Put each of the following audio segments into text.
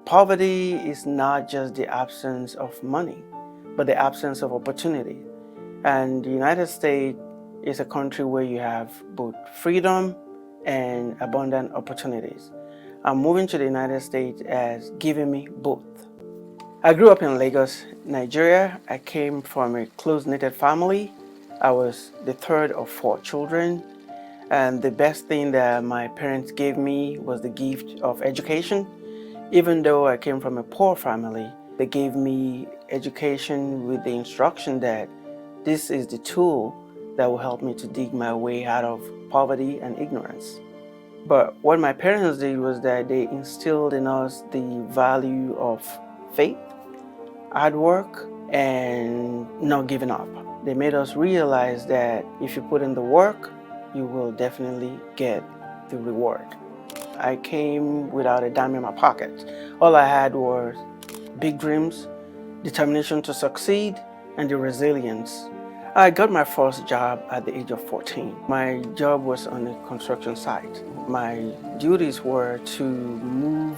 Poverty is not just the absence of money, but the absence of opportunity. And the United States is a country where you have both freedom and abundant opportunities. And moving to the United States has given me both. I grew up in Lagos, Nigeria. I came from a close-knit family. I was the third of four children. And the best thing that my parents gave me was the gift of education. Even though I came from a poor family, they gave me education with the instruction that this is the tool that will help me to dig my way out of poverty and ignorance. But what my parents did was that they instilled in us the value of faith, hard work, and not giving up. They made us realize that if you put in the work, you will definitely get the reward. I came without a dime in my pocket. All I had was big dreams, determination to succeed, and the resilience. I got my first job at the age of 14. My job was on a construction site. My duties were to move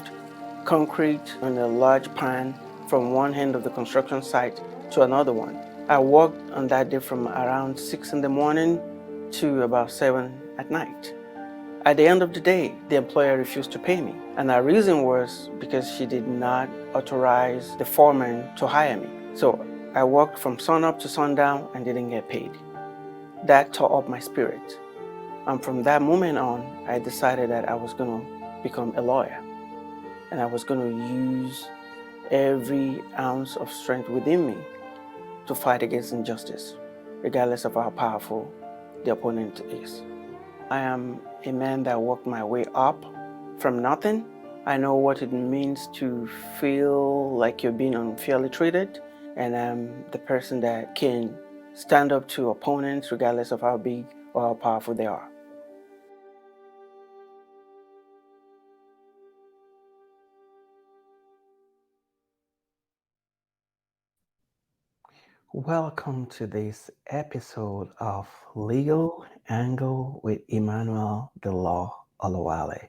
concrete on a large pan from one end of the construction site to another one. I worked on that day from around 6 in the morning to about 7 at night. At the end of the day, the employer refused to pay me. And the reason was because she did not authorize the foreman to hire me. So I worked from sunup to sundown and didn't get paid. That tore up my spirit. And from that moment on, I decided that I was going to become a lawyer. And I was going to use every ounce of strength within me to fight against injustice, regardless of how powerful the opponent is. I am a man that worked my way up from nothing. I know what it means to feel like you're being unfairly treated, and I'm the person that can stand up to opponents regardless of how big or how powerful they are. Welcome to this episode of Legal Angle with Emmanuel the Law Olawale.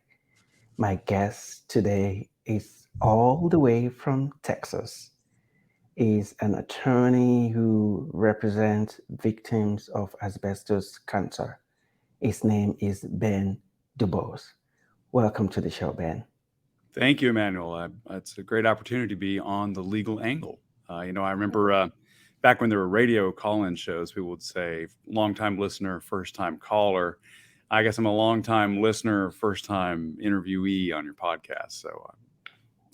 My guest today is all the way from Texas. Is an attorney who represents victims of asbestos cancer. His name is Ben DuBose. Welcome to the show, Ben. Thank you, Emmanuel. It's a great opportunity to be on the legal angle. I remember back when there were radio call-in shows, people would say, long-time listener, first-time caller. I guess I'm a long-time listener, first-time interviewee on your podcast. So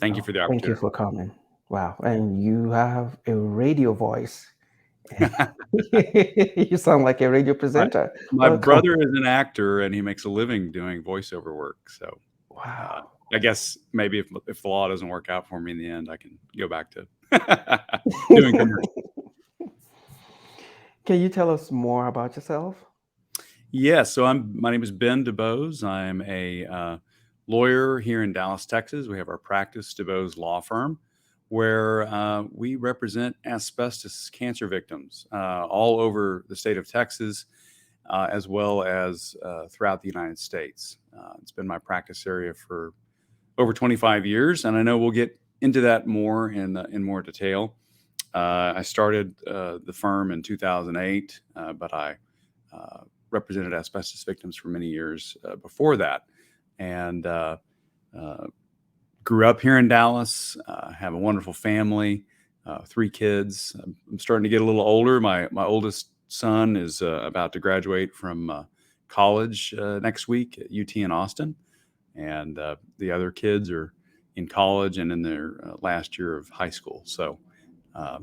thank you Oh, for the thank you opportunity. for coming. Wow. And you have a radio voice. You sound like a radio my, presenter. my Welcome. brother is an actor, and he makes a living doing voiceover work. So uh, Wow. I guess maybe if the law doesn't work out for me in the end, I can go back to doing commercials. Can you tell us more about yourself? Yes, so my name is Ben DuBose. I'm a lawyer here in Dallas, Texas. We have our practice DuBose Law Firm, where we represent asbestos cancer victims all over the state of Texas, as well as throughout the United States. It's been my practice area for over 25 years, and I know we'll get into that more in more detail. I started the firm in 2008, but I represented asbestos victims for many years before that, and uh, grew up here in Dallas. Have a wonderful family, 3 kids. I'm starting to get a little older. My oldest son is about to graduate from college next week at UT in Austin, and the other kids are in college and in their last year of high school. So, uh,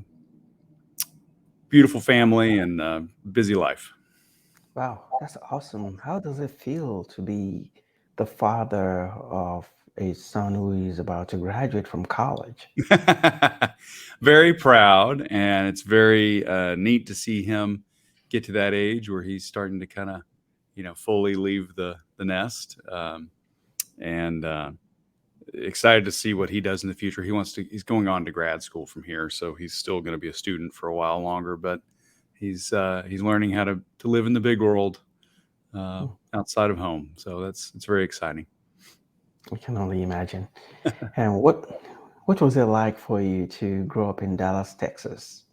beautiful family and busy life. Wow, that's awesome. How does it feel to be the father of a son who is about to graduate from college? Very proud, and it's very neat to see him get to that age where he's starting to kind of, fully leave the nest, and excited to see what he does in the future. He's going on to grad school from here, so he's still going to be a student for a while longer, but he's learning how to live in the big world Hmm. outside of home. So it's very exciting. I can only imagine. And what was it like for you to grow up in Dallas, Texas?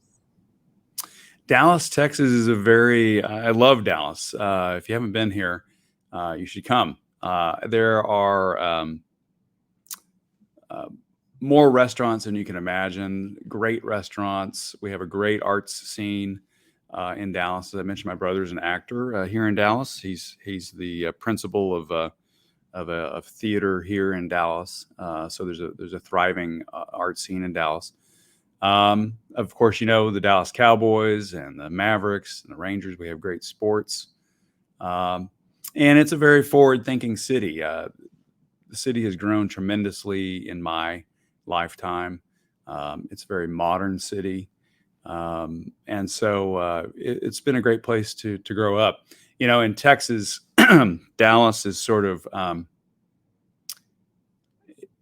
Dallas, Texas is a very, I love Dallas. If you haven't been here, you should come. There are uh, more restaurants than you can imagine, great restaurants. We have a great arts scene in Dallas. As I mentioned, my brother's an actor here in Dallas. He's the principal of theater here in Dallas. So there's a thriving art scene in Dallas. Of course, you know the Dallas Cowboys and the Mavericks and the Rangers. We have great sports, um, and it's a very forward-thinking city. The city has grown tremendously in my lifetime. It's a very modern city, and so it's been a great place to grow up. You know, in Texas, Dallas is sort of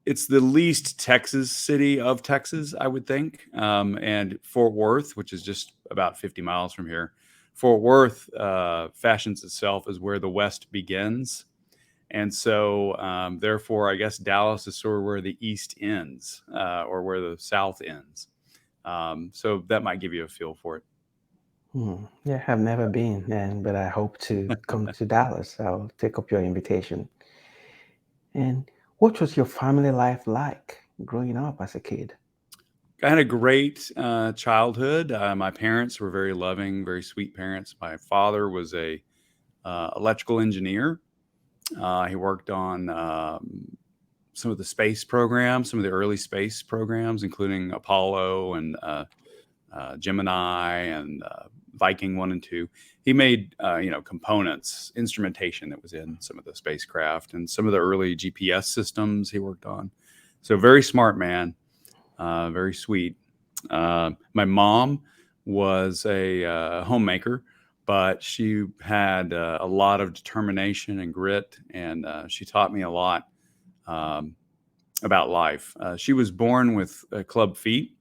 it's the least Texas city of Texas, I would think. And Fort Worth, which is just about 50 miles from here, Fort Worth fashions itself as where the West begins. And so, therefore, I guess Dallas is sort of where the East ends or where the South ends. So that might give you a feel for it. Yeah, I've never been, and but I hope to come to Dallas. I'll take up your invitation. And what was your family life like growing up as a kid? I had a great childhood. My parents were very loving, very sweet parents. My father was a electrical engineer. He worked on some of the space programs, some of the early space programs, including Apollo and Gemini and Viking 1 and 2. He made components, instrumentation that was in some of the spacecraft and some of the early GPS systems he worked on. So very smart man, very sweet. My mom was a homemaker, but she had a lot of determination and grit, and she taught me a lot um, about life. She was born with club feet,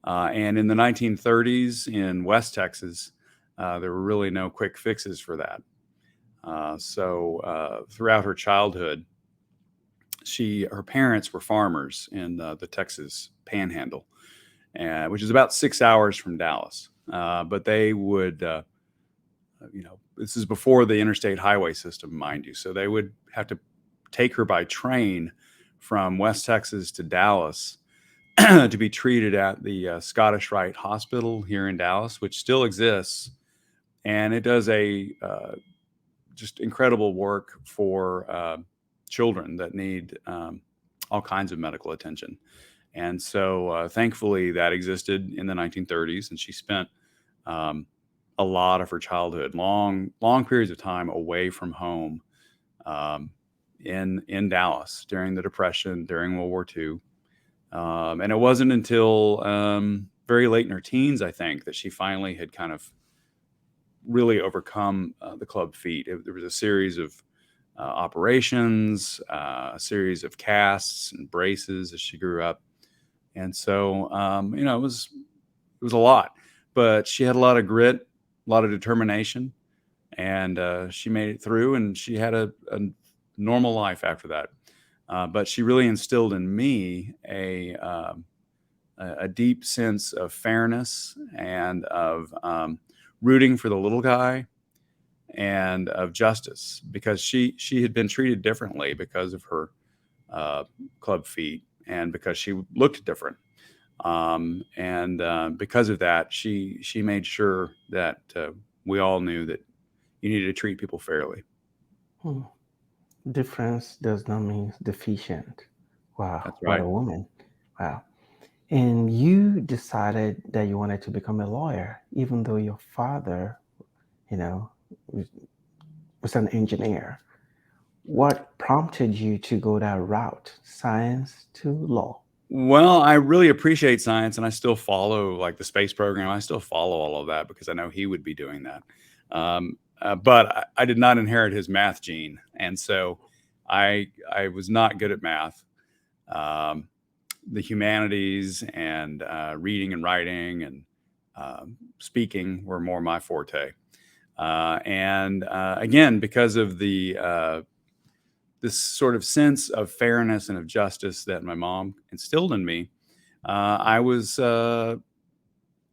and in the 1930s in West Texas, there were really no quick fixes for that. So throughout her childhood, her parents were farmers in the Texas Panhandle, which is about 6 hours from Dallas. But they would, this is before the interstate highway system, mind you. So they would have to take her by train from West Texas to Dallas to be treated at the Scottish Rite Hospital here in Dallas, which still exists, and it does a just incredible work for children that need all kinds of medical attention. And so, thankfully, that existed in the 1930s, and she spent a lot of her childhood, long periods of time away from home um, in Dallas during the Depression, during World War II. And it wasn't until very late in her teens, I think, that she finally had kind of really overcome the club feet. There was a series of operations, a series of casts and braces as she grew up, and so it was a lot. But she had a lot of grit, a lot of determination, and she made it through. And she had a normal life after that. But she really instilled in me a deep sense of fairness and of rooting for the little guy and of justice, because she had been treated differently because of her club feet and because she looked different. And because of that, she made sure that we all knew that you needed to treat people fairly. Hmm. Difference does not mean deficient. Wow, That's what right. a woman. Wow. And you decided that you wanted to become a lawyer, even though your father, you know, was, was an engineer. What prompted you to go that route, science to law? Well, I really appreciate science, and I still follow like the space program. I still follow all of that because I know he would be doing that. But I did not inherit his math gene, and so I was not good at math. Um, the humanities and reading and writing and speaking were more my forte. And again, because of the this sort of sense of fairness and of justice that my mom instilled in me, I was uh,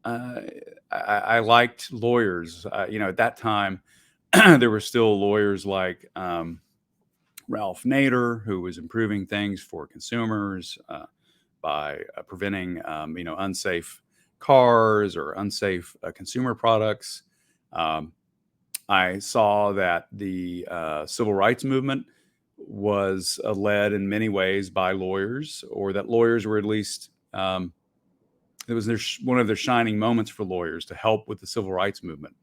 I liked lawyers. At that time, there were still lawyers like Ralph Nader, who was improving things for consumers by preventing, unsafe cars or unsafe consumer products. Um, I saw that the civil rights movement was led in many ways by lawyers, or that lawyers were at least it was one of their shining moments for lawyers to help with the civil rights movement.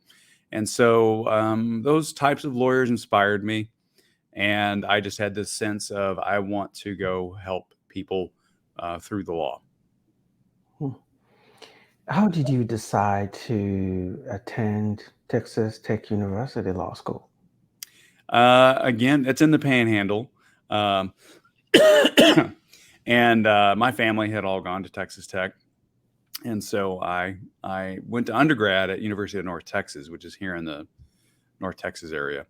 And so those types of lawyers inspired me. And I just had this sense of I want to go help people through the law. Hmm. How did you decide to attend Texas Tech University Law School? Again, it's in the Panhandle. Um, and my family had all gone to Texas Tech. And so I went to undergrad at University of North Texas, which is here in the North Texas area.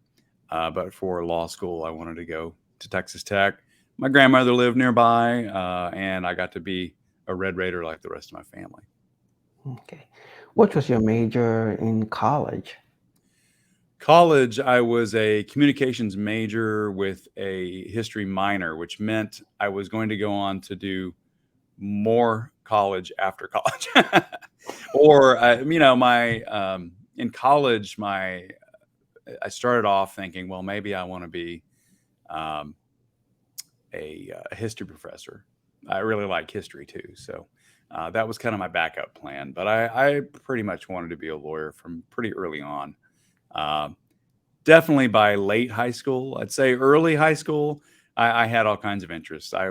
But for law school, I wanted to go to Texas Tech. My grandmother lived nearby, and I got to be a Red Raider like the rest of my family. Okay. What was your major in college? College, I was a communications major with a history minor, which meant I was going to go on to do more college after college. Or, my in college, I started off thinking, well, maybe I want to be um, a history professor. I really like history too, so that was kind of my backup plan. But I pretty much wanted to be a lawyer from pretty early on. Um, Definitely by late high school, I'd say early high school, I had all kinds of interests. I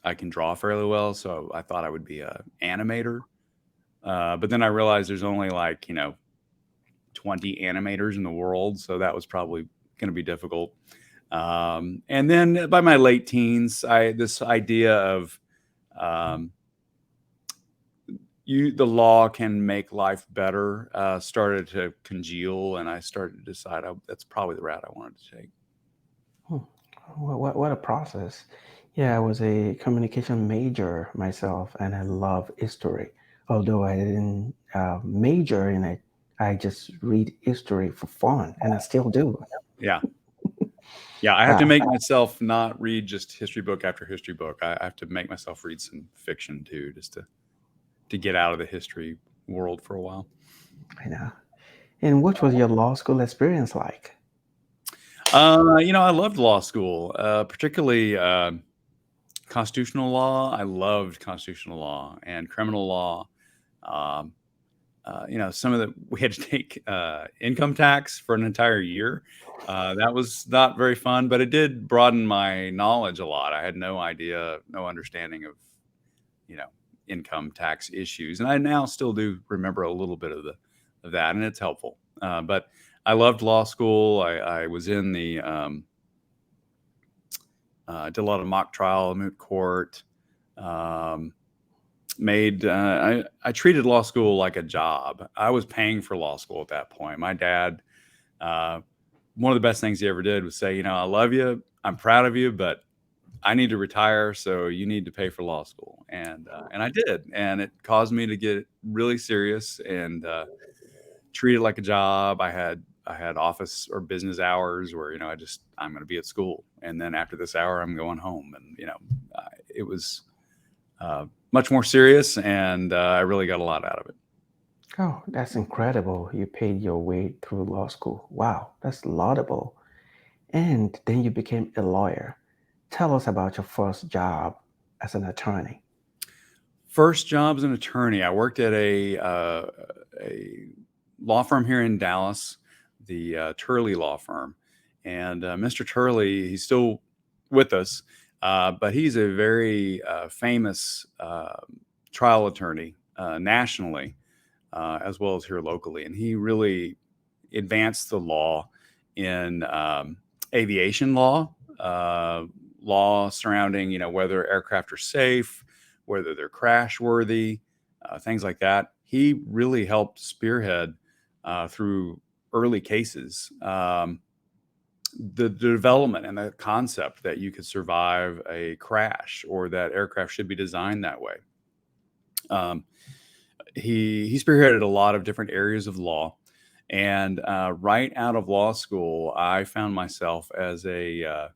I can draw fairly well, so I thought I would be a animator. But then I realized there's only like 20 animators in the world, so that was probably going to be difficult. And then by my late teens, this idea of um, the law can make life better started to congeal, and I started to decide that's probably the route I wanted to take. Hmm. What a process. Yeah, I was a communication major myself, and I love history. Although I didn't major in it, I just read history for fun, and I still do. Yeah, yeah. I have to Uh, make myself not read just history book after history book. I have to make myself read some fiction too, just to get out of the history world for a while. I know. And what was your law school experience like? I loved law school, particularly constitutional law. I loved constitutional law and criminal law. Um, some of the we had to take income tax for an entire year. That was not very fun, but it did broaden my knowledge a lot. I had no idea, no understanding of you know income tax issues, and I now still do remember a little bit of that, and it's helpful. But I loved law school. I was in the did a lot of mock trial, moot court. Um, made I treated law school like a job. I was paying for law school at that point. My dad, uh, one of the best things he ever did was say, I love you, I'm proud of you, but I need to retire, so you need to pay for law school. And I did, and it caused me to get really serious and treat it like a job. I had office or business hours where I'm going to be at school, and then after this hour I'm going home, and it was much more serious, and I really got a lot out of it. Oh, that's incredible. You paid your way through law school. Wow, that's laudable. And then you became a lawyer. Tell us about your first job as an attorney. First job as an attorney, I worked at a law firm here in Dallas, the Turley Law Firm, and Mr. Turley, he's still with us, but he's a very famous trial attorney nationally, as well as here locally, and he really advanced the law in aviation law, law surrounding whether aircraft are safe, whether they're crash worthy, things like that. He really helped spearhead through early cases. the development and the concept that you could survive a crash or that aircraft should be designed that way. He spearheaded a lot of different areas of law, and right out of law school, I found myself as a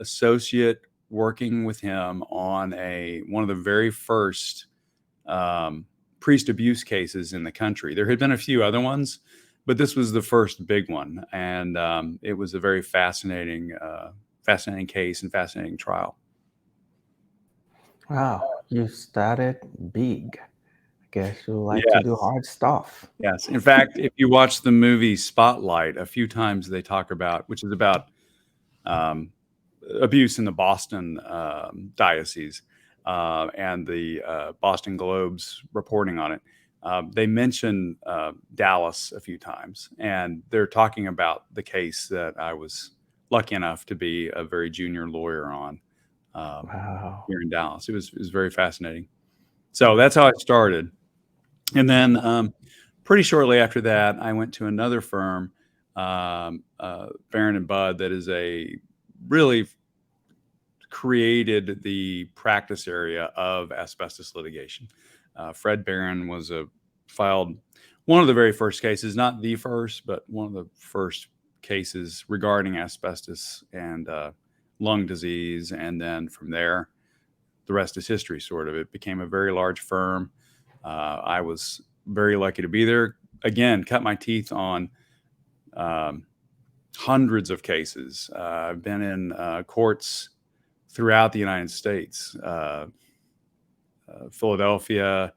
associate working with him on one of the very first priest abuse cases in the country. There had been a few other ones, but this was the first big one, and it was a very fascinating case and fascinating trial. Wow, you started big. I guess you like to do hard stuff. Yes. In fact, if you watch the movie Spotlight, a few times they talk about, which is about abuse in the Boston diocese and the Boston Globe's reporting on it. They mention Dallas a few times, and they're talking about the case that I was lucky enough to be a very junior lawyer on Wow. here in Dallas. It was very fascinating. So that's how I started. And then pretty shortly after that, I went to another firm, Barron and Budd, that is really created the practice area of asbestos litigation. Fred Barron filed one of the very first cases, not the first, but one of the first cases regarding asbestos and lung disease. And then from there, the rest is history, sort of. It became a very large firm. I was very lucky to be there. Again, cut my teeth on hundreds of cases. I've been in courts throughout the United States, Philadelphia,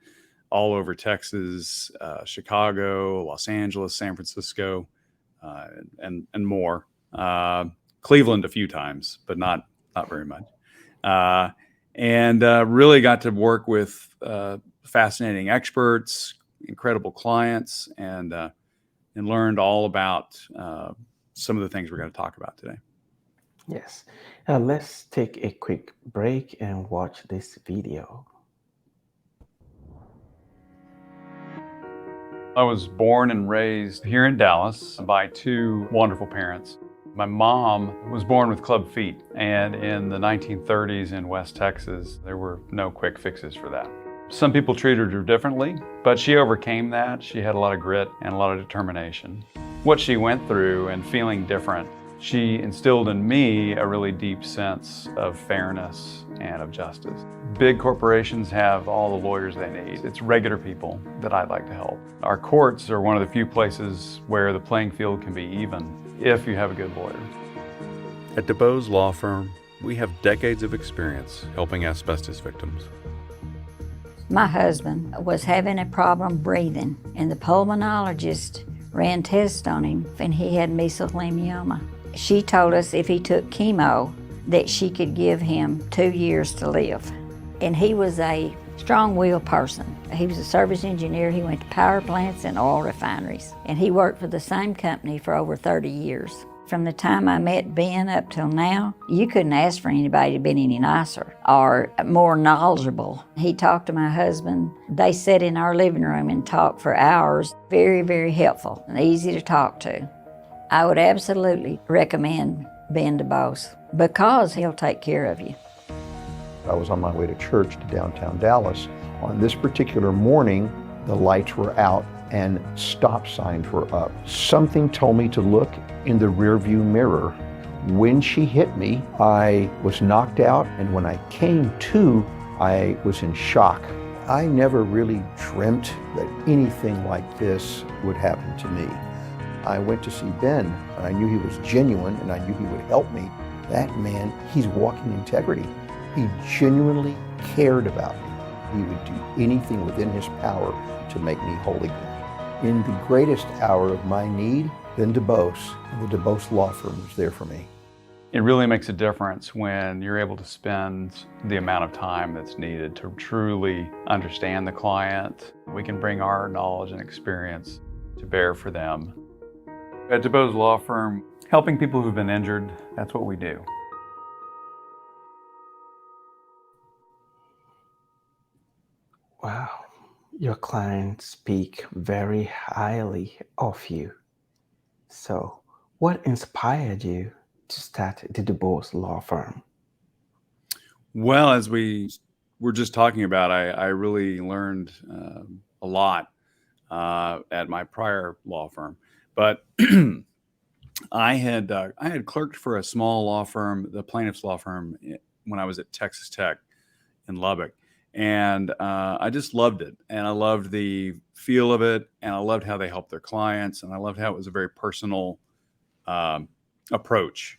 all over Texas, Chicago, Los Angeles, San Francisco, and more. Cleveland a few times, but not very much. And really got to work with fascinating experts, incredible clients, and learned all about some of the things we're going to talk about today. Yes. Let's take a quick break and watch this video. I was born and raised here in Dallas by two wonderful parents. My mom was born with club feet, and in the 1930s in West Texas, there were no quick fixes for that. Some people treated her differently, but she overcame that. She had a lot of grit and a lot of determination. What she went through and feeling different, she instilled in me a really deep sense of fairness and of justice. Big corporations have all the lawyers they need. It's regular people that I'd like to help. Our courts are one of the few places where the playing field can be even if you have a good lawyer. At DuBose Law Firm, we have decades of experience helping asbestos victims. My husband was having a problem breathing, and the pulmonologist ran tests on him, and he had mesothelioma. She told us if he took chemo, that she could give him 2 years to live. And he was a strong-willed person. He was a service engineer. He went to power plants and oil refineries. And he worked for the same company for over 30 years. From the time I met Ben up till now, you couldn't ask for anybody to be any nicer or more knowledgeable. He talked to my husband. They sat in our living room and talked for hours. Very, very helpful and easy to talk to. I would absolutely recommend Ben DuBose because he'll take care of you. I was on my way to church to downtown Dallas. On this particular morning, the lights were out and stop signs were up. Something told me to look in the rearview mirror. When she hit me, I was knocked out, and when I came to, I was in shock. I never really dreamt that anything like this would happen to me. I went to see Ben, and I knew he was genuine, and I knew he would help me. That man, he's walking integrity. He genuinely cared about me. He would do anything within his power to make me whole again. In the greatest hour of my need, Ben DuBose and the DuBose Law Firm was there for me. It really makes a difference when you're able to spend the amount of time that's needed to truly understand the client. We can bring our knowledge and experience to bear for them. At DuBose Law Firm, helping people who've been injured, that's what we do. Wow. Your clients speak very highly of you. So, what inspired you to start the DuBose law firm? Well, as we were just talking about, I really learned a lot at my prior law firm, but I had clerked for a small law firm, the plaintiff's law firm, when I was at Texas Tech in Lubbock, and I just loved it, and I loved the feel of it, and I loved how they helped their clients, and I loved how it was a very personal approach.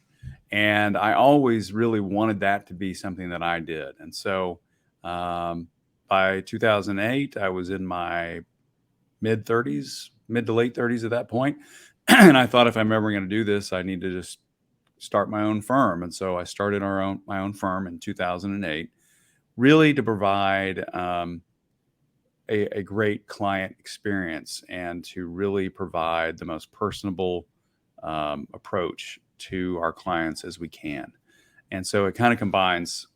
And I always really wanted that to be something that I did. And so by 2008, I was in my mid to late 30s at that point. And I thought if I'm ever going to do this, I need to just start my own firm. And so I started my own firm in 2008, really to provide a great client experience and to really provide the most personable approach to our clients as we can. And so it kind of combines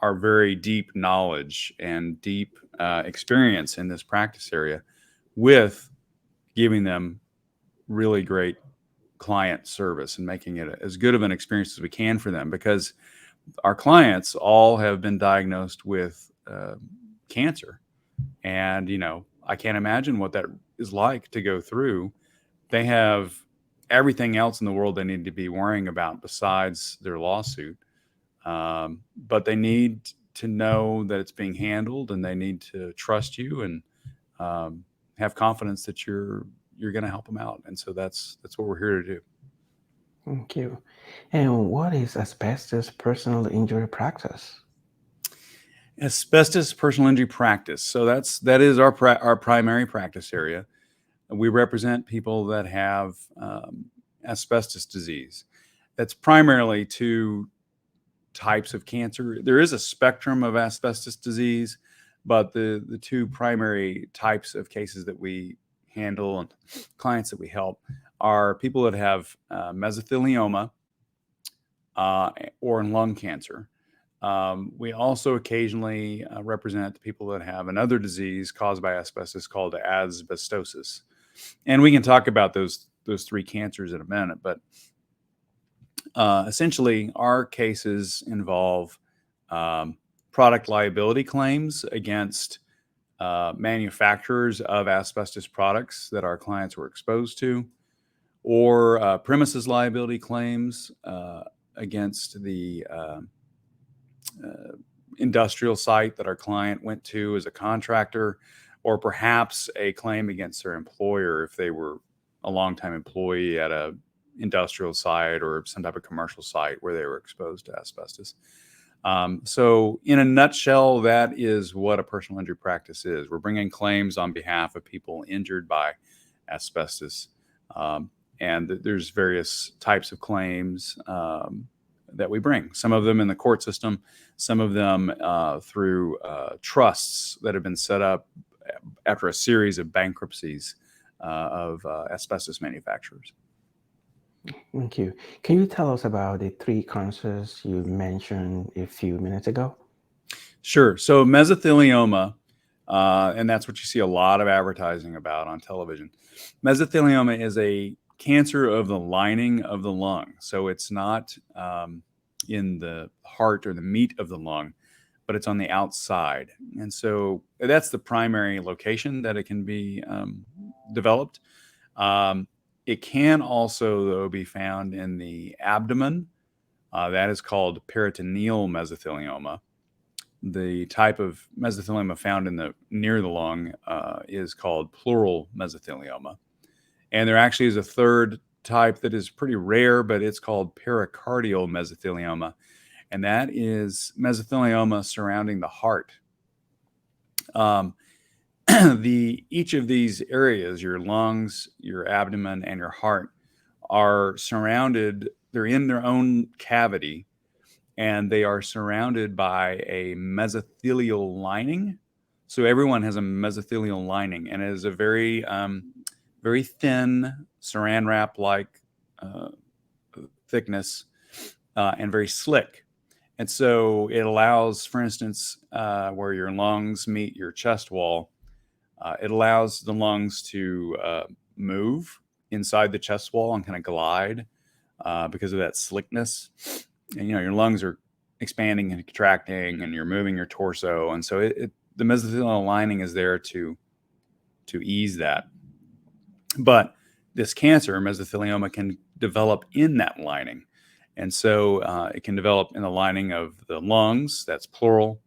our very deep knowledge and deep experience in this practice area with giving them really great client service and making it as good of an experience as we can for them, because our clients all have been diagnosed with cancer. And, I can't imagine what that is like to go through. They have everything else in the world they need to be worrying about besides their lawsuit. But they need to know that it's being handled, and they need to trust you and have confidence that you're going to help them out. And so that's what we're here to do. Thank you. And what is asbestos personal injury practice? Asbestos personal injury practice. So that is our primary practice area. We represent people that have asbestos disease. That's primarily two types of cancer. There is a spectrum of asbestos disease, but the two primary types of cases that we handle and clients that we help are people that have mesothelioma or lung cancer. We also occasionally represent the people that have another disease caused by asbestos called asbestosis. And we can talk about those three cancers in a minute, but essentially our cases involve product liability claims against manufacturers of asbestos products that our clients were exposed to, or premises liability claims against the industrial site that our client went to as a contractor, or perhaps a claim against their employer if they were a longtime employee at a industrial site or some type of commercial site where they were exposed to asbestos. So in a nutshell, that is what a personal injury practice is. We're bringing claims on behalf of people injured by asbestos. And there's various types of claims that we bring. Some of them in the court system, some of them through trusts that have been set up after a series of bankruptcies of asbestos manufacturers. Thank you. Can you tell us about the three cancers you mentioned a few minutes ago? Sure. So mesothelioma, and that's what you see a lot of advertising about on television. Mesothelioma is a cancer of the lining of the lung. So it's not in the heart or the meat of the lung, but it's on the outside. And so that's the primary location that it can be developed. It can also, though, be found in the abdomen. That is called peritoneal mesothelioma. The type of mesothelioma found near the lung is called pleural mesothelioma. And there actually is a third type that is pretty rare, but it's called pericardial mesothelioma. And that is mesothelioma surrounding the heart. Each of these areas, your lungs, your abdomen, and your heart, are surrounded, they're in their own cavity, and they are surrounded by a mesothelial lining. So everyone has a mesothelial lining, and it is a very, very thin saran wrap-like thickness and very slick. And so it allows, for instance, where your lungs meet your chest wall, it allows the lungs to move inside the chest wall and kind of glide because of that slickness. And your lungs are expanding and contracting, and you're moving your torso, and so the mesothelial lining is there to ease that. But this cancer, mesothelioma, can develop in that lining. And so it can develop in the lining of the lungs, that's plural.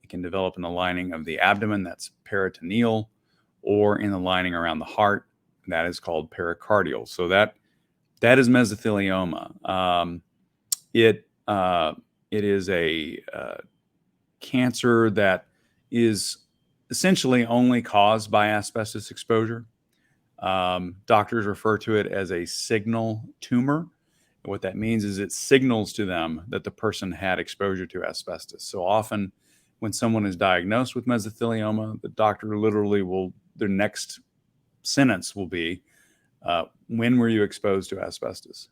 It can develop in the lining of the abdomen, that's peritoneal, or in the lining around the heart, that is called pericardial. So that is mesothelioma. It is a cancer that is essentially only caused by asbestos exposure. Doctors refer to it as a signal tumor. What that means is it signals to them that the person had exposure to asbestos. So often when someone is diagnosed with mesothelioma, the doctor literally their next sentence will be, when were you exposed to asbestos?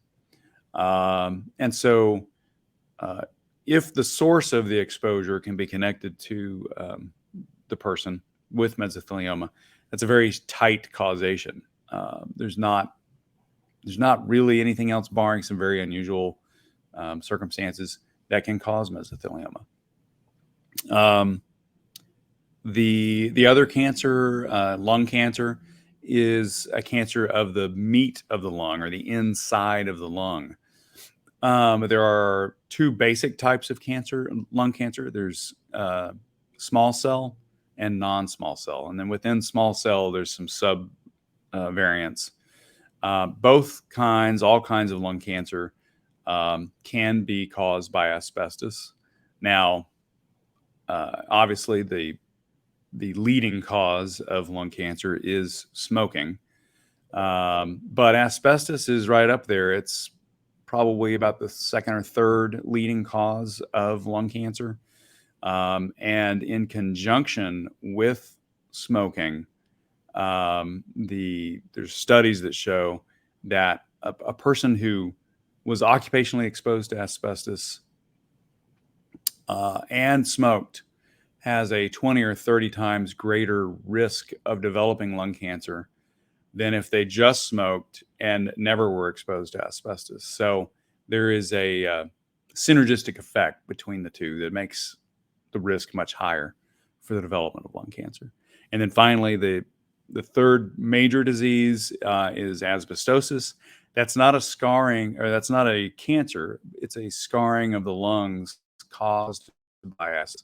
And so if the source of the exposure can be connected to the person with mesothelioma, that's a very tight causation. There's not really anything else, barring some very unusual circumstances, that can cause mesothelioma. The other cancer, lung cancer, is a cancer of the meat of the lung, or the inside of the lung. There are two basic types of cancer, lung cancer. There's small cell and non-small cell. And then within small cell, there's some sub variants. Both kinds, all kinds of lung cancer can be caused by asbestos. Now, obviously, the leading cause of lung cancer is smoking. But asbestos is right up there. It's probably about the second or third leading cause of lung cancer. And in conjunction with smoking, there's studies that show that a person who was occupationally exposed to asbestos and smoked has a 20 or 30 times greater risk of developing lung cancer than if they just smoked and never were exposed to asbestos. So there is a synergistic effect between the two that makes the risk much higher for the development of lung cancer. And then finally, the third major disease is asbestosis. That's not a scarring, or that's not a cancer. It's a scarring of the lungs caused by asbestos.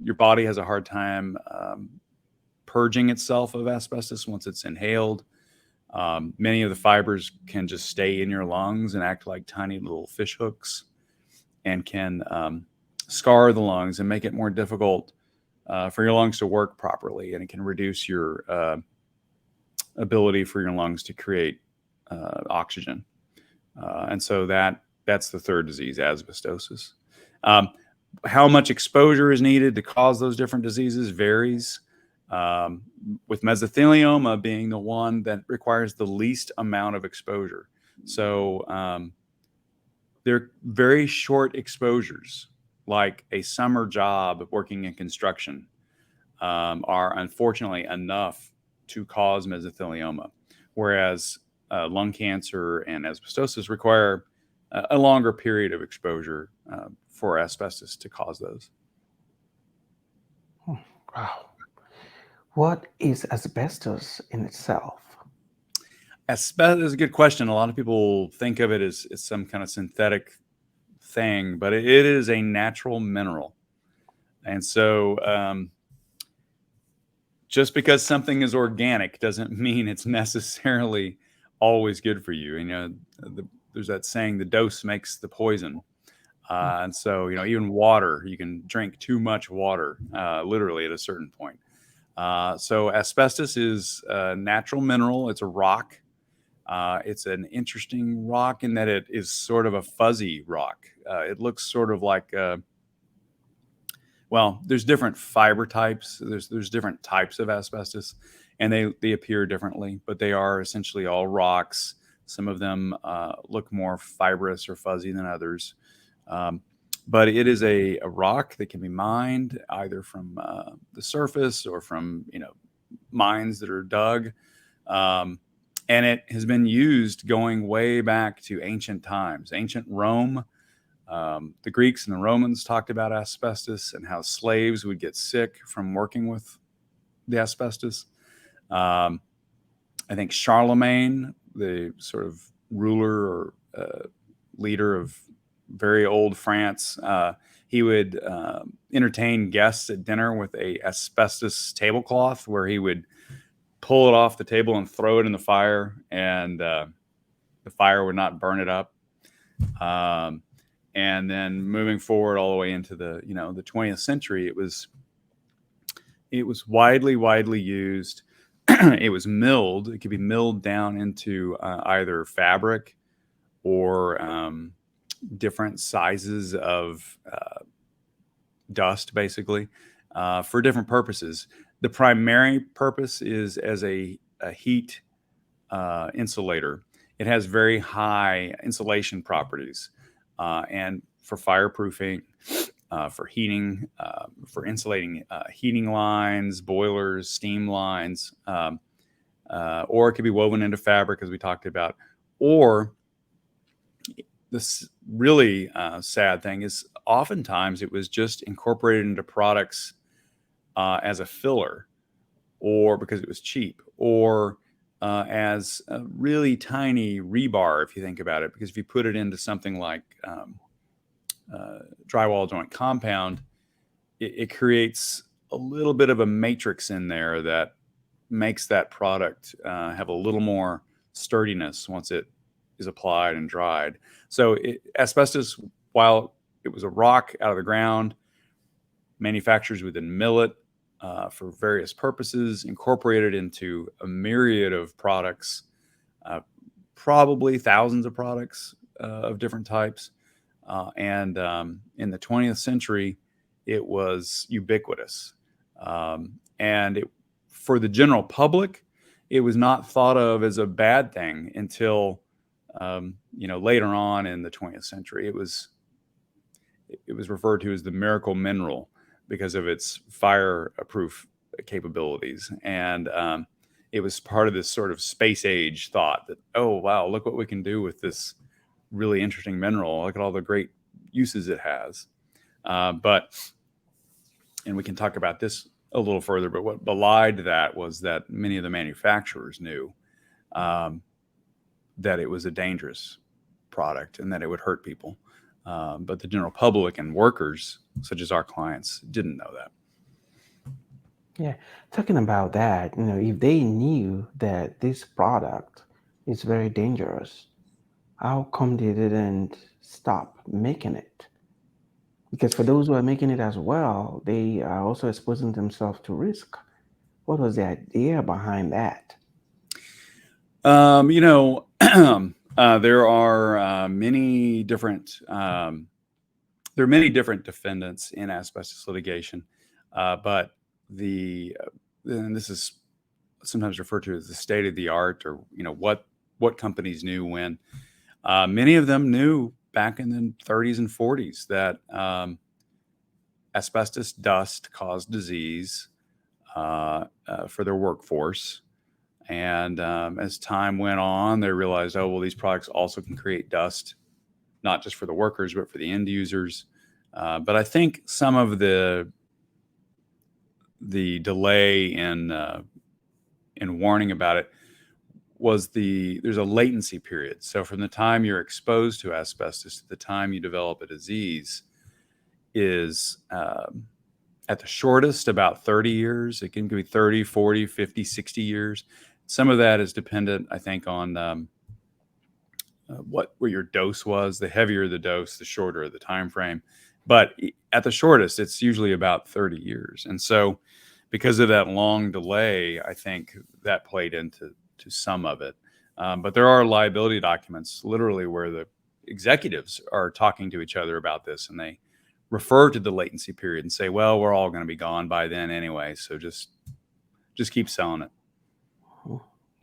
Your body has a hard time purging itself of asbestos once it's inhaled. Many of the fibers can just stay in your lungs and act like tiny little fish hooks, and can scar the lungs and make it more difficult for your lungs to work properly. And it can reduce your ability for your lungs to create oxygen. And so that's the third disease, asbestosis. How much exposure is needed to cause those different diseases varies, with mesothelioma being the one that requires the least amount of exposure. So they're very short exposures, like a summer job working in construction, are unfortunately enough to cause mesothelioma, whereas lung cancer and asbestosis require a longer period of exposure for asbestos to cause those. Wow. What is asbestos in itself? Asbestos is a good question. A lot of people think of it as some kind of synthetic thing, but it is a natural mineral. And so just because something is organic doesn't mean it's necessarily always good for you. There's that saying, the dose makes the poison. And so, even water, you can drink too much water, literally at a certain point. So asbestos is a natural mineral. It's a rock. It's an interesting rock in that it is sort of a fuzzy rock. It looks sort of like, there's different fiber types. There's different types of asbestos, and they appear differently, but they are essentially all rocks. Some of them look more fibrous or fuzzy than others. But it is a rock that can be mined either from the surface or from mines that are dug. And it has been used going way back to ancient times. Ancient Rome, the Greeks and the Romans talked about asbestos and how slaves would get sick from working with the asbestos. I think Charlemagne, the sort of ruler or leader of very old France, he would entertain guests at dinner with a asbestos tablecloth where he would pull it off the table and throw it in the fire, and the fire would not burn it up. And then moving forward all the way into the 20th century, it was widely used. It was milled. It could be milled down into either fabric or different sizes of dust, basically, for different purposes. The primary purpose is as a heat insulator. It has very high insulation properties, and for fireproofing, for heating, for insulating heating lines, boilers, steam lines, or it could be woven into fabric, as we talked about. Or this really sad thing is oftentimes it was just incorporated into products as a filler, or because it was cheap, or as a really tiny rebar, if you think about it, because if you put it into something like drywall joint compound, it creates a little bit of a matrix in there that makes that product have a little more sturdiness once it is applied and dried. So asbestos, while it was a rock out of the ground, manufacturers would then mill it for various purposes, incorporated into a myriad of products, probably thousands of products of different types. And in the 20th century, it was ubiquitous. And for the general public, it was not thought of as a bad thing until later on in the 20th century. It was referred to as the miracle mineral because of its fireproof capabilities. And it was part of this sort of space age thought that, oh, wow, look what we can do with this really interesting mineral. Look at all the great uses it has. And we can talk about this a little further, but what belied that was that many of the manufacturers knew that it was a dangerous product and that it would hurt people. But the general public and workers, such as our clients, didn't know that. Yeah, talking about that, if they knew that this product is very dangerous, how come they didn't stop making it? Because for those who are making it as well, they are also exposing themselves to risk. What was the idea behind that? There are many different defendants in asbestos litigation, but and this is sometimes referred to as the state of the art, or what companies knew when. Many of them knew back in the 30s and 40s that asbestos dust caused disease for their workforce. And as time went on, they realized, oh, well, these products also can create dust, not just for the workers, but for the end users. But I think some of the delay in warning about it was there's a latency period. So from the time you're exposed to asbestos to the time you develop a disease is at the shortest about 30 years. It can be 30, 40, 50, 60 years. Some of that is dependent, I think, on where your dose was. The heavier the dose, the shorter the time frame. But at the shortest, it's usually about 30 years. And so because of that long delay, I think that played into some of it. But there are liability documents literally where the executives are talking to each other about this, and they refer to the latency period and say, well, we're all going to be gone by then anyway, so just keep selling it.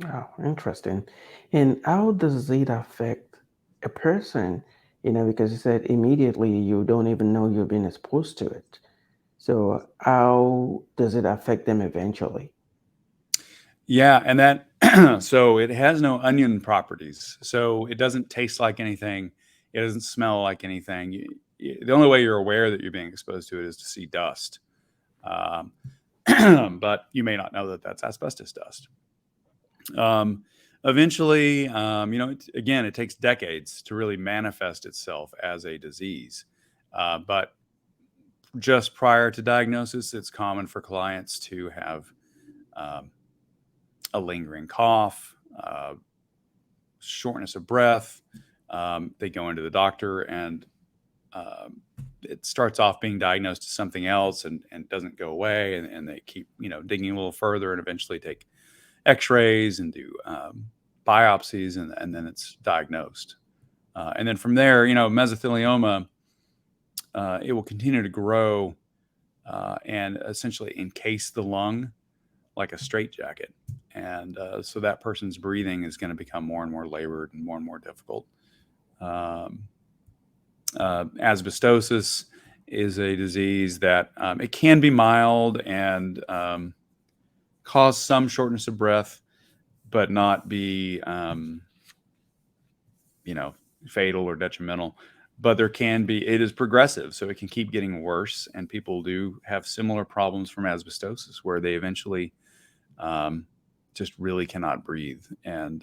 Wow, interesting. And how does it affect a person? Because you said immediately you don't even know you've been exposed to it. So how does it affect them eventually? Yeah, and that So it has no onion properties. So it doesn't taste like anything. It doesn't smell like anything. The only way you're aware that you're being exposed to it is to see dust. Um, but you may not know that that's asbestos dust. Eventually, again, it takes decades to really manifest itself as a disease. But just prior to diagnosis, it's common for clients to have a lingering cough, shortness of breath. They go into the doctor and it starts off being diagnosed as something else and doesn't go away. And they keep, digging a little further and eventually take x-rays and do biopsies and then it's diagnosed. And then from there, mesothelioma, it will continue to grow and essentially encase the lung like a straitjacket. And so that person's breathing is going to become more and more labored and more difficult. Asbestosis is a disease that it can be mild and cause some shortness of breath, but not be, fatal or detrimental. But it is progressive, so it can keep getting worse. And people do have similar problems from asbestosis where they eventually just really cannot breathe and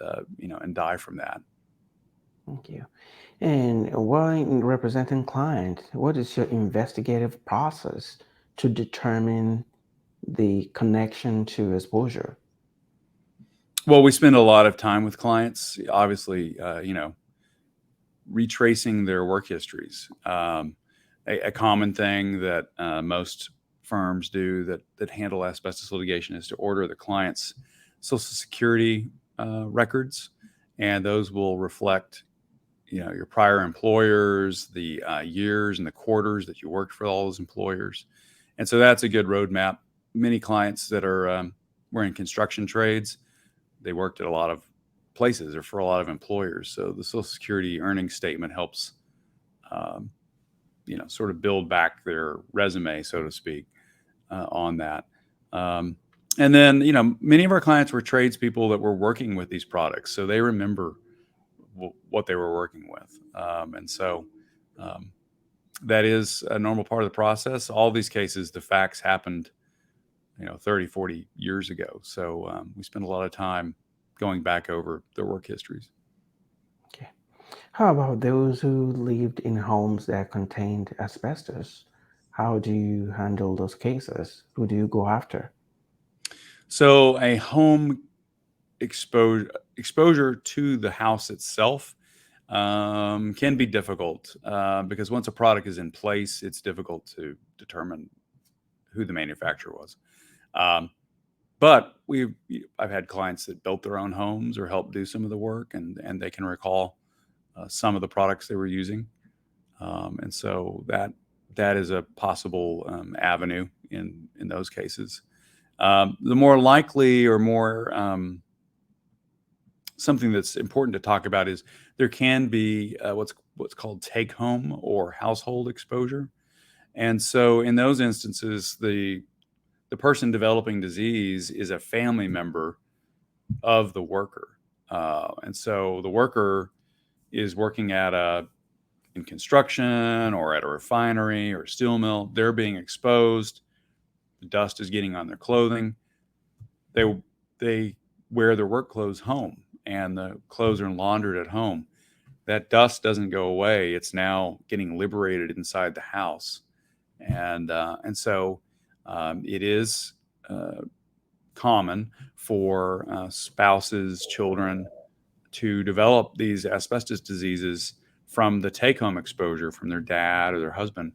die from that. Thank you. And while representing client, what is your investigative process to determine the connection to exposure? Well, we spend a lot of time with clients, obviously, retracing their work histories. A common thing that most firms do that handle asbestos litigation is to order the client's Social Security records, and those will reflect, your prior employers, the years and the quarters that you worked for all those employers, and so that's a good roadmap. Many clients that were in construction trades, they worked at a lot of places or for a lot of employers. So the Social Security earnings statement helps, sort of build back their resume, so to speak, on that. And then, many of our clients were tradespeople that were working with these products, so they remember what they were working with. And so that is a normal part of the process. All these cases, the facts happened, 30, 40 years ago. So we spend a lot of time going back over their work histories. Okay. How about those who lived in homes that contained asbestos? How do you handle those cases? Who do you go after? So a home exposure to the house itself can be difficult because once a product is in place, it's difficult to determine who the manufacturer was. But I've had clients that built their own homes or helped do some of the work, and they can recall some of the products they were using, and so that is a possible avenue in those cases. The more likely or more something that's important to talk about is there can be what's called take home or household exposure, and so in those instances the person developing disease is a family member of the worker. And so the worker is working in construction or at a refinery or steel mill. They're being exposed. The dust is getting on their clothing. They wear their work clothes home and the clothes are laundered at home. That dust doesn't go away. It's now getting liberated inside the house. And so it is common for spouses, children to develop these asbestos diseases from the take-home exposure from their dad or their husband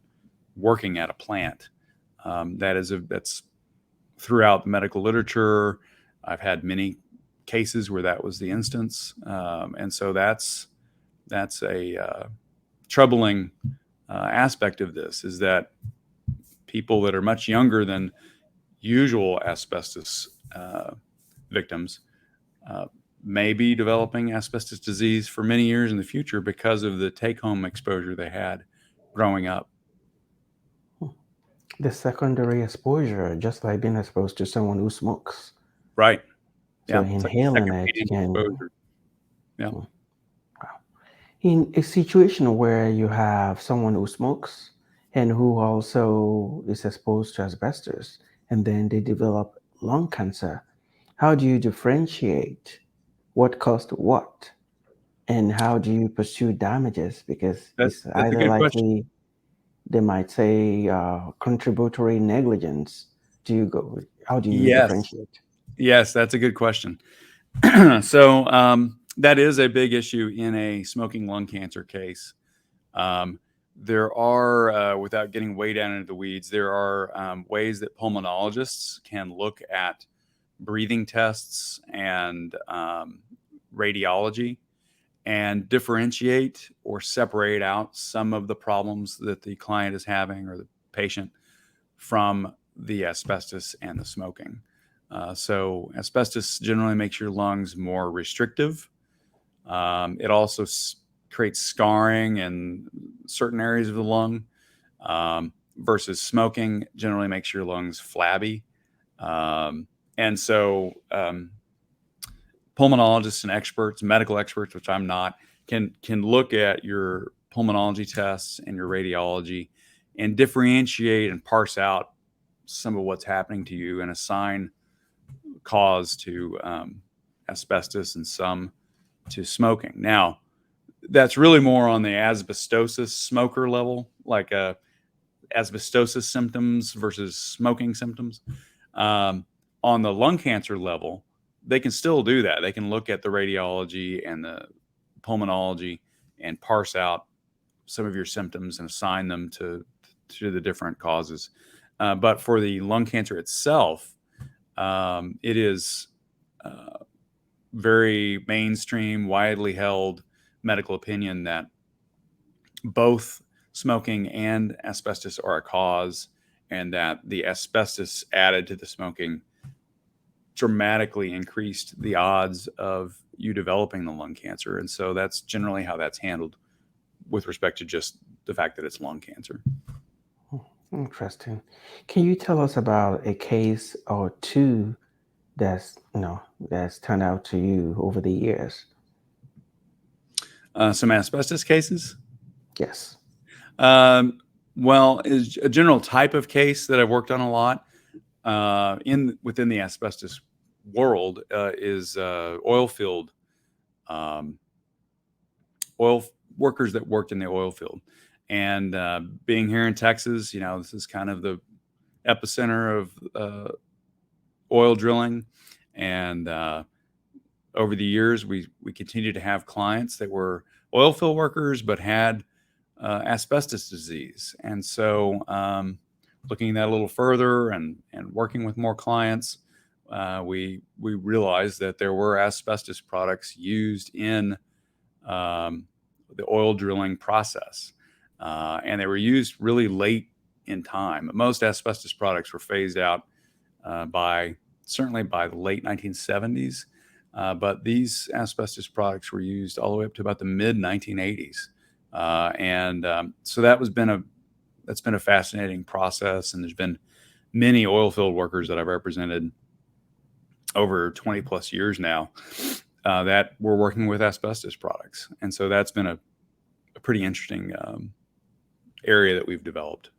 working at a plant. That's throughout the medical literature. I've had many cases where that was the instance, and so that's a troubling aspect of this, is that people that are much younger than usual asbestos victims may be developing asbestos disease for many years in the future because of the take-home exposure they had growing up. The secondary exposure, just like being exposed to someone who smokes. Right. So Yeah, it's like inhaling it secondhand can, exposure. Yeah. in a situation where you have someone who smokes and who also is exposed to asbestos, and then they develop lung cancer, how do you differentiate what caused what? And how do you pursue damages? Because it's That's a either good question. likely they might say contributory negligence. How do you Yes. differentiate? Yes, that's a good question. So that is a big issue in a smoking lung cancer case. Um, there are, without getting way down into the weeds, there are ways that pulmonologists can look at breathing tests and radiology and differentiate or separate out some of the problems that the client is having or the patient from the asbestos and the smoking. So asbestos generally makes your lungs more restrictive. It also creates scarring in certain areas of the lung, versus smoking generally makes your lungs flabby. And so pulmonologists and experts, medical experts, which I'm not, can look at your pulmonology tests and your radiology and differentiate and parse out some of what's happening to you and assign cause to asbestos and some to smoking. Now, that's really more on the asbestosis smoker level, like asbestosis symptoms versus smoking symptoms. On the lung cancer level, they can still do that. They can look at the radiology and the pulmonology and parse out some of your symptoms and assign them to the different causes. But for the lung cancer itself, it is very mainstream, widely held medical opinion that both smoking and asbestos are a cause, and that the asbestos added to the smoking dramatically increased the odds of you developing the lung cancer. And so that's generally how that's handled with respect to just the fact that it's lung cancer. Interesting. Can you tell us about a case or two that's turned out to you over the years? Some asbestos cases. Yes. Well, is a general type of case that I've worked on a lot within the asbestos world is oil field oil workers that worked in the oil field. And being here in Texas, this is kind of the epicenter of oil drilling. And over the years, we continued to have clients that were oil field workers but had asbestos disease. And so looking at that a little further and working with more clients, we realized that there were asbestos products used in the oil drilling process. And they were used really late in time. Most asbestos products were phased out certainly by the late 1970s. But these asbestos products were used all the way up to about the mid 1980s. So that's been a fascinating process. And there's been many oil field workers that I've represented over 20 plus years now that were working with asbestos products. And so that's been a pretty interesting area that we've developed,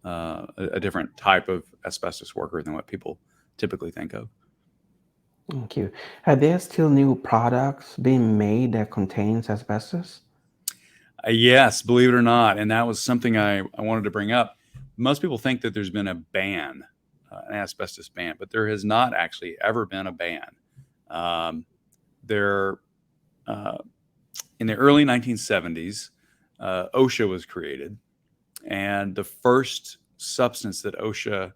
a different type of asbestos worker than what people typically think of. Thank you. Are there still new products being made that contains asbestos? Yes, believe it or not. And that was something I wanted to bring up. Most people think that there's been a ban, an asbestos ban, but there has not actually ever been a ban. In the early 1970s, OSHA was created, and the first substance that OSHA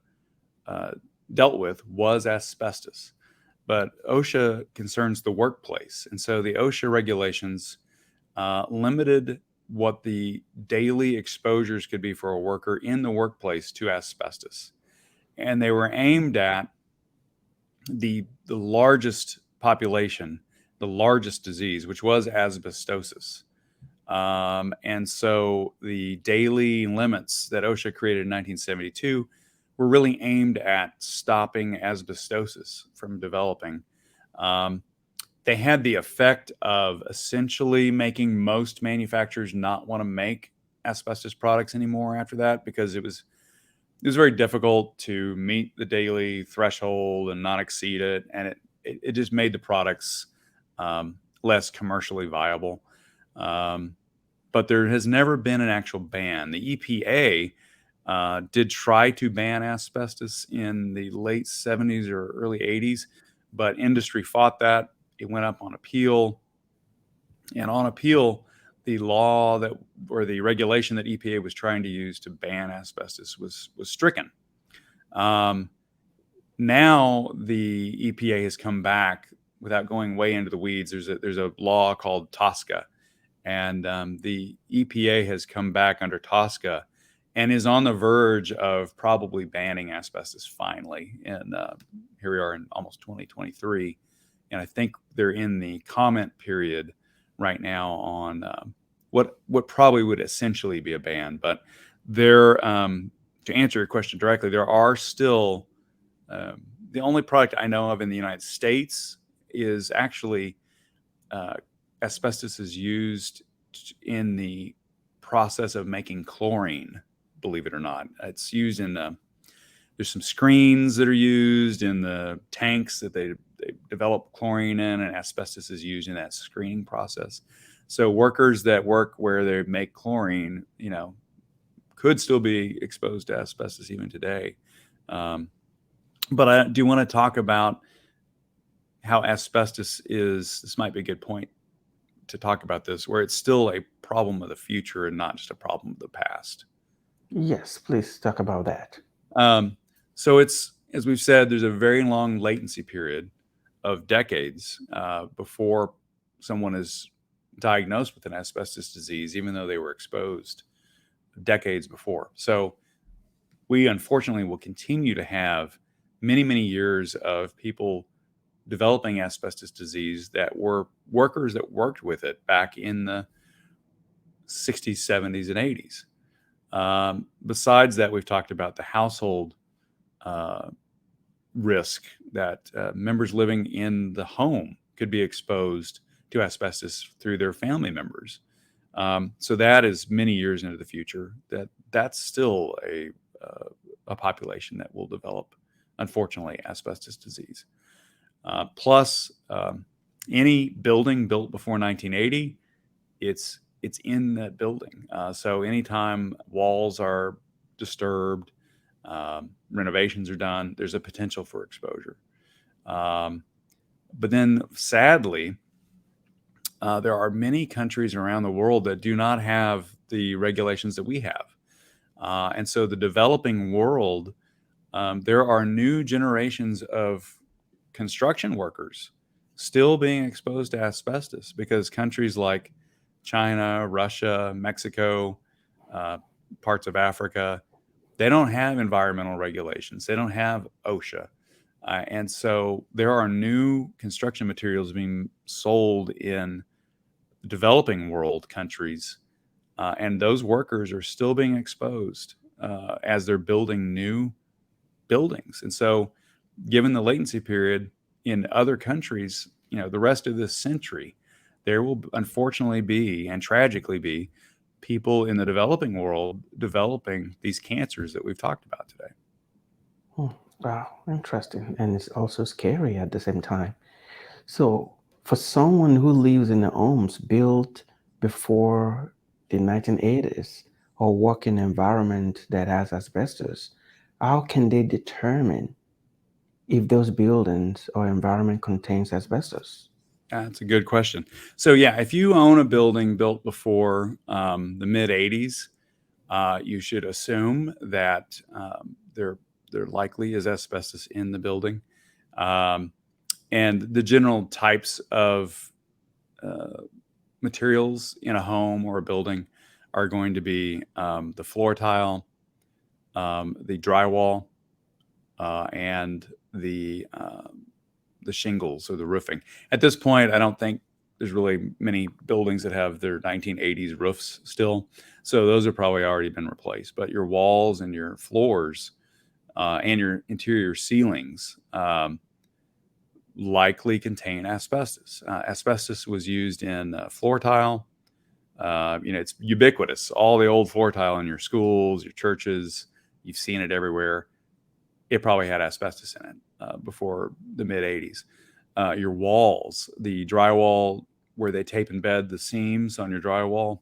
dealt with was asbestos. But OSHA concerns the workplace, and so the OSHA regulations limited what the daily exposures could be for a worker in the workplace to asbestos. And they were aimed at the largest population, the largest disease, which was asbestosis. And so the daily limits that OSHA created in 1972 were really aimed at stopping asbestosis from developing. They had the effect of essentially making most manufacturers not want to make asbestos products anymore after that, because it was very difficult to meet the daily threshold and not exceed it, and it just made the products less commercially viable. But there has never been an actual ban. The EPA did try to ban asbestos in the late 70s or early 80s, but industry fought that. It went up on appeal. And on appeal, the law that, or the regulation that EPA was trying to use to ban asbestos was stricken. Now the EPA has come back, without going way into the weeds. There's a law called TSCA, and the EPA has come back under TSCA and is on the verge of probably banning asbestos finally. And here we are in almost 2023, and I think they're in the comment period right now on what probably would essentially be a ban. But there, to answer your question directly, there are still the only product I know of in the United States is actually asbestos is used in the process of making chlorine, believe it or not. It's used in there's some screens that are used in the tanks that they develop chlorine in, and asbestos is used in that screening process. So workers that work where they make chlorine, could still be exposed to asbestos even today. But I do want to talk about how asbestos is, this might be a good point to talk about this, where it's still a problem of the future and not just a problem of the past. Yes, please talk about that. So it's, as we've said, there's a very long latency period of decades before someone is diagnosed with an asbestos disease, even though they were exposed decades before. So we unfortunately will continue to have many, many years of people developing asbestos disease that were workers that worked with it back in the 60s, 70s, and 80s. Besides that, we've talked about the household risk that members living in the home could be exposed to asbestos through their family members. So that is many years into the future. That's still a population that will develop, unfortunately, asbestos disease. Plus, any building built before 1980, it's in that building. So anytime walls are disturbed, renovations are done, there's a potential for exposure. But then, sadly, there are many countries around the world that do not have the regulations that we have. And so the developing world, there are new generations of construction workers still being exposed to asbestos because countries like China, Russia, Mexico, parts of Africa, they don't have environmental regulations. They don't have OSHA. And so there are new construction materials being sold in developing world countries, and those workers are still being exposed as they're building new buildings. And so given the latency period in other countries, the rest of this century, there will unfortunately be, and tragically be, people in the developing world developing these cancers that we've talked about today. Wow, interesting. And it's also scary at the same time. So for someone who lives in the homes built before the 1980s or work in an environment that has asbestos, how can they determine if those buildings or environment contains asbestos? That's a good question. So yeah, if you own a building built before the mid 80s, you should assume that there likely is asbestos in the building. And the general types of materials in a home or a building are going to be the floor tile, the drywall, and the shingles or the roofing. At this point, I don't think there's really many buildings that have their 1980s roofs still. So those have probably already been replaced. But your walls and your floors and your interior ceilings likely contain asbestos. Asbestos was used in floor tile. It's ubiquitous. All the old floor tile in your schools, your churches, you've seen it everywhere. It probably had asbestos in it before the mid 80s. Your walls, the drywall where they tape and bed the seams on your drywall,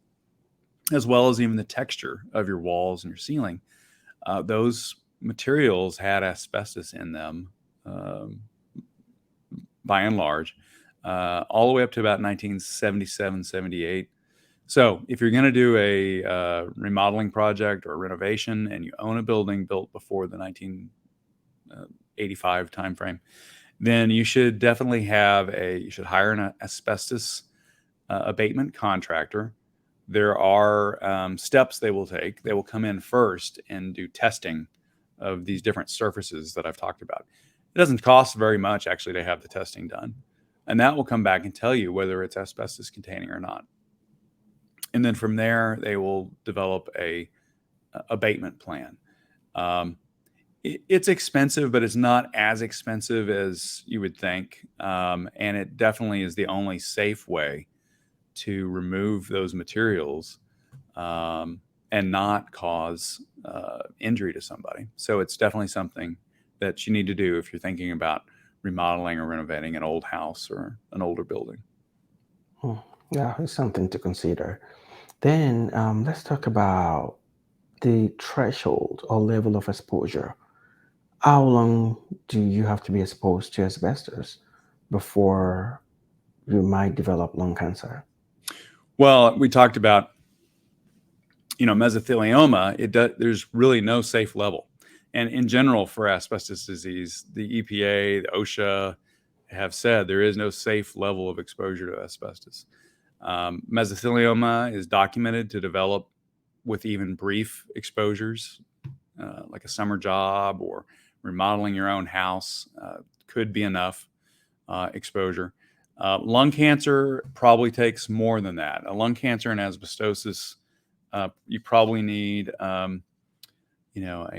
as well as even the texture of your walls and your ceiling, those materials had asbestos in them by and large, all the way up to about 1977, 78. So if you're going to do a remodeling project or a renovation and you own a building built before the 1985 timeframe, then you should definitely you should hire an asbestos abatement contractor. There are steps they will take. They will come in first and do testing of these different surfaces that I've talked about. It doesn't cost very much actually to have the testing done. And that will come back and tell you whether it's asbestos containing or not. And then from there, they will develop a abatement plan. It's expensive, but it's not as expensive as you would think. And it definitely is the only safe way to remove those materials and not cause injury to somebody. So it's definitely something that you need to do if you're thinking about remodeling or renovating an old house or an older building. Yeah, it's something to consider. Then let's talk about the threshold or level of exposure. How long do you have to be exposed to asbestos before you might develop lung cancer? Well, we talked about, mesothelioma. There's really no safe level. And in general, for asbestos disease, the EPA, the OSHA have said there is no safe level of exposure to asbestos. Mesothelioma is documented to develop with even brief exposures, like a summer job or remodeling your own house could be enough exposure. Lung cancer probably takes more than that. A lung cancer and asbestosis, you probably need a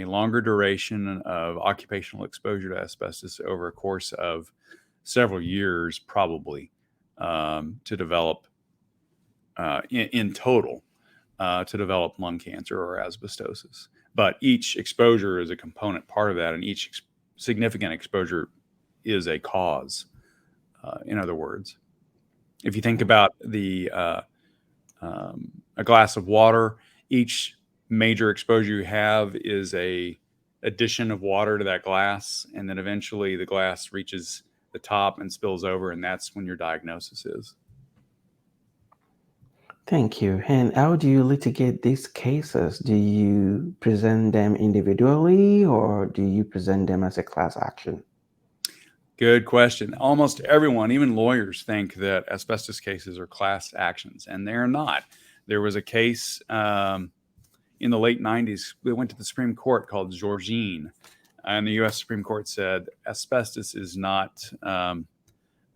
longer duration of occupational exposure to asbestos over a course of several years, probably, to develop in total to develop lung cancer or asbestosis. But each exposure is a component part of that, and each significant exposure is a cause. In other words, if you think about a glass of water, each major exposure you have is a addition of water to that glass, and then eventually the glass reaches the top and spills over, and that's when your diagnosis is. Thank you. And how do you litigate these cases? Do you present them individually or do you present them as a class action? Good question. Almost everyone, even lawyers, think that asbestos cases are class actions, and they're not. There was a case in the late 90s that went to the Supreme Court called Georgine, and the U.S. Supreme Court said asbestos is not the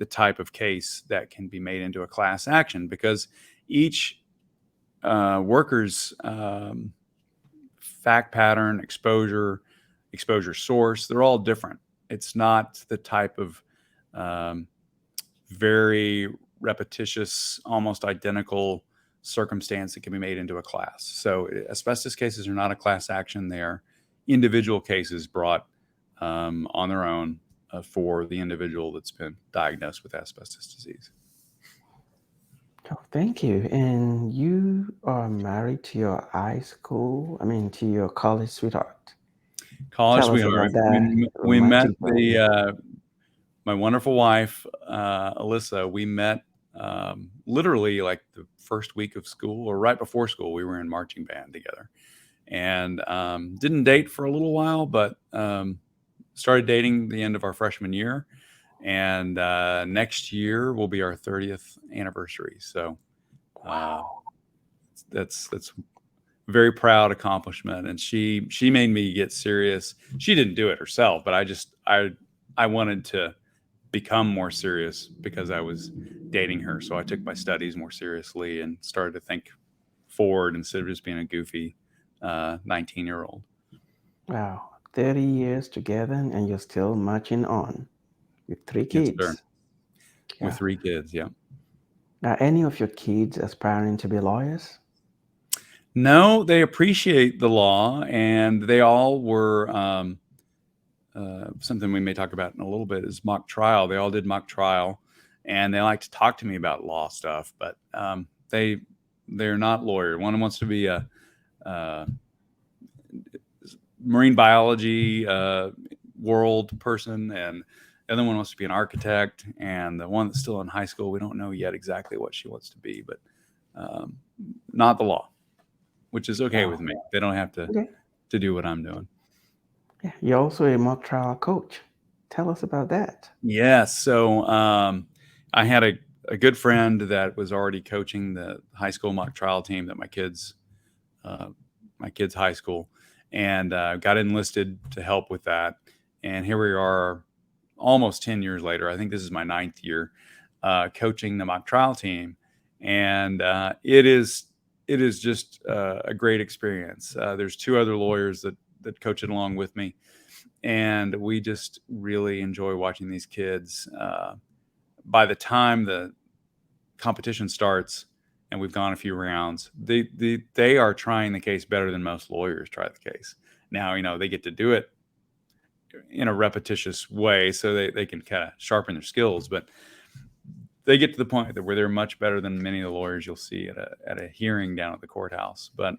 type of case that can be made into a class action because each worker's fact pattern, exposure source, they're all different. It's not the type of very repetitious, almost identical circumstance that can be made into a class. So asbestos cases are not a class action. They are individual cases brought on their own for the individual that's been diagnosed with asbestos disease. Oh, thank you. And you are married to your to your college sweetheart. College Tell us sweetheart. about that We met romantic moment. my wonderful wife, Alyssa. We met literally like the first week of school or right before school. We were in marching band together, and didn't date for a little while, but started dating the end of our freshman year. And next year will be our 30th anniversary. So that's very proud accomplishment. And she made me get serious. She didn't do it herself, but I wanted to become more serious because I was dating her. So I took my studies more seriously and started to think forward instead of just being a goofy 19-year-old. Wow, 30 years together and you're still marching on. with three Yes, sir. kids. With Yeah. 3 kids, yeah. Are any of your kids aspiring to be lawyers? No, they appreciate the law, and they all were, something we may talk about in a little bit is mock trial. They all did mock trial, and they like to talk to me about law stuff, but they're not lawyers. One wants to be a marine biology world person, and the other one wants to be an architect, and the one that's still in high school, we don't know yet exactly what she wants to be, but not the law, which is okay with Wow. me. They don't have Okay. to do what I'm doing. Yeah. You're also a mock trial coach. Tell us about that. Yes. So I had a good friend that was already coaching the high school mock trial team that my kids' high school, and got enlisted to help with that. And here we are, almost 10 years later. I think this is my 9th year coaching the mock trial team, and it is just a great experience. There's 2 other lawyers that coach it along with me, and we just really enjoy watching these kids. By the time the competition starts and we've gone a few rounds, they are trying the case better than most lawyers try the case. Now, they get to do it in a repetitious way, so they can kind of sharpen their skills, but they get to the point where they're much better than many of the lawyers you'll see at a hearing down at the courthouse. But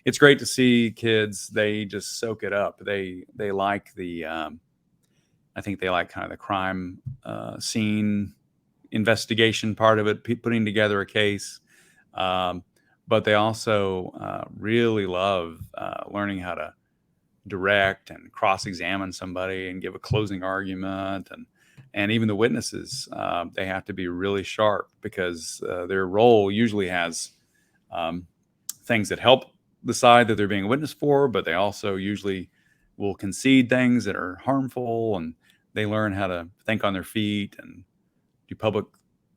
it's great to see kids. They just soak it up. They like I think they like kind of the crime scene investigation part of it, putting together a case. But they also really love learning how to direct and cross-examine somebody and give a closing argument, and even the witnesses, they have to be really sharp, because their role usually has things that help the side that they're being a witness for, but they also usually will concede things that are harmful, and they learn how to think on their feet and do public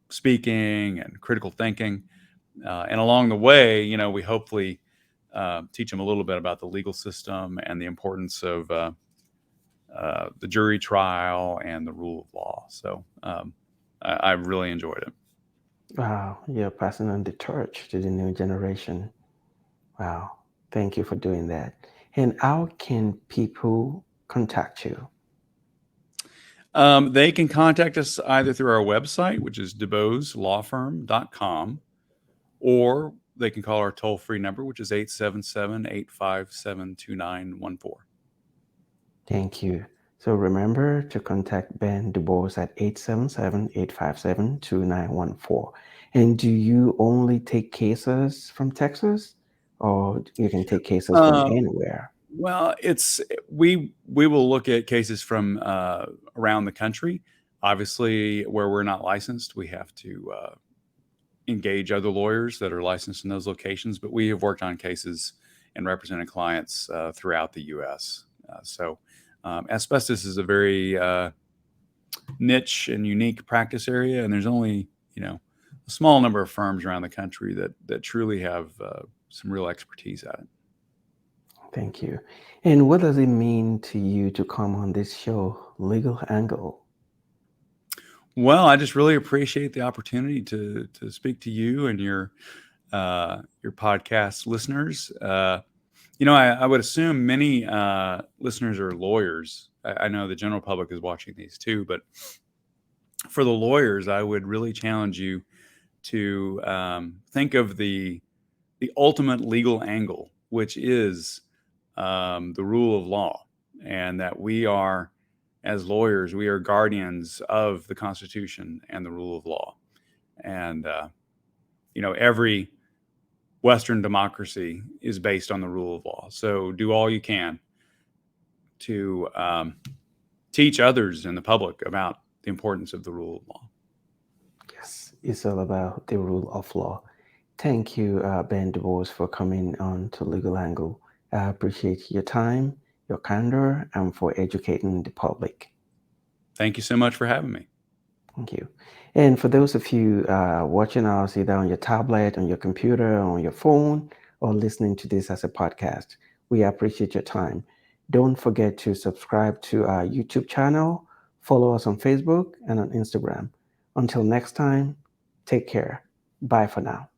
speaking and critical thinking. And along the way, we hopefully teach them a little bit about the legal system and the importance of the jury trial and the rule of law. So I really enjoyed it. Wow. You're passing on the torch to the new generation. Wow. Thank you for doing that. And how can people contact you? They can contact us either through our website, which is DuBoseLawFirm.com, or they can call our toll-free number, which is 877-857-2914. Thank you. So remember to contact Ben DuBose at 877-857-2914. And do you only take cases from Texas, or you can take cases from anywhere? Well, we will look at cases from around the country. Obviously, where we're not licensed, we have to engage other lawyers that are licensed in those locations. But we have worked on cases and represented clients throughout the U.S. So asbestos is a very niche and unique practice area, and there's only a small number of firms around the country that truly have some real expertise at it. Thank you. And what does it mean to you to come on this show, Legal Angle? Well, I just really appreciate the opportunity to speak to you and your podcast listeners. I would assume many listeners are lawyers. I know the general public is watching these too, but for the lawyers, I would really challenge you to think of the ultimate legal angle, which is the rule of law, and that we are, as lawyers, we are guardians of the Constitution and the rule of law. And, every Western democracy is based on the rule of law. So do all you can to teach others in the public about the importance of the rule of law. Yes, it's all about the rule of law. Thank you, Ben DuBose, for coming on to Legal Angle. I appreciate your time, your candor, and for educating the public. Thank you so much for having me. Thank you. And for those of you watching us either on your tablet, on your computer, on your phone, or listening to this as a podcast, we appreciate your time. Don't forget to subscribe to our YouTube channel, Follow us on Facebook and on Instagram. Until next time, take care. Bye for now.